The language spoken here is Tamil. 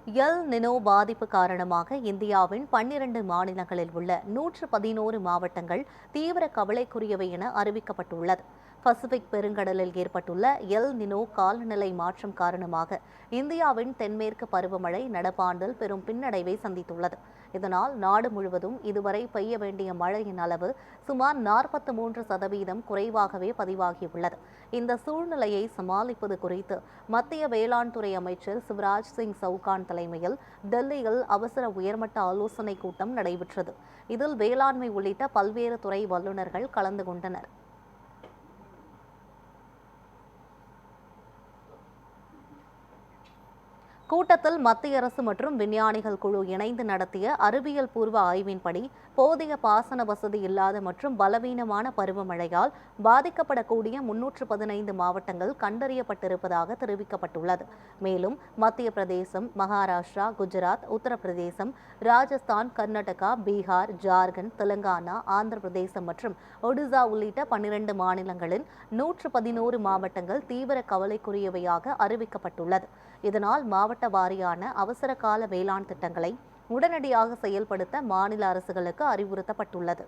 எல் நினோ பாதிப்பு காரணமாக இந்தியாவின் 12 மாநிலங்களில் உள்ள 111 மாவட்டங்கள் தீவிர கவலைக்குரியவை என அறிவிக்கப்பட்டுள்ளது. பசிபிக் பெருங்கடலில் ஏற்பட்டுள்ள எல் நினோ காலநிலை மாற்றம் காரணமாக இந்தியாவின் தென்மேற்கு பருவமழை நடப்பாண்டில் பெரும் பின்னடைவை சந்தித்துள்ளது. இதனால் நாடு முழுவதும் இதுவரை பெய்ய வேண்டிய மழையின் அளவு சுமார் 43% குறைவாகவே பதிவாகியுள்ளது. இந்த சூழ்நிலையை சமாளிப்பது குறித்து மத்திய வேளாண் துறை அமைச்சர் சிவராஜ் சிங் சவுகான் தலைமையில் டெல்லியில் அவசர உயர்மட்ட ஆலோசனைக் கூட்டம் நடைபெற்றது. இதில் வேளாண்மை உள்ளிட்ட பல்வேறு துறை வல்லுநர்கள் கலந்து கொண்டனர். கூட்டத்தில் மத்திய அரசு மற்றும் விஞ்ஞானிகள் குழு இணைந்து நடத்திய அறிவியல் பூர்வ ஆய்வின்படி போதிய பாசன வசதி இல்லாத மற்றும் பலவீனமான பருவமழையால் பாதிக்கப்படக்கூடிய 315 மாவட்டங்கள் கண்டறியப்பட்டிருப்பதாக தெரிவிக்கப்பட்டுள்ளது. மேலும் மத்திய பிரதேசம், மகாராஷ்டிரா, குஜராத், உத்தரப்பிரதேசம், ராஜஸ்தான், கர்நாடகா, பீகார், ஜார்க்கண்ட், தெலுங்கானா, ஆந்திர பிரதேசம் மற்றும் ஒடிசா உள்ளிட்ட 12 மாநிலங்களின் 111 மாவட்டங்கள் தீவிர கவலைக்குரியவையாக அறிவிக்கப்பட்டுள்ளது. இதனால் மாவட்ட வாரியான அவசர கால வேளாண் திட்டங்களை உடனடியாக செயல்படுத்த மாநில அரசுகளுக்கு அறிவுறுத்தப்பட்டுள்ளது.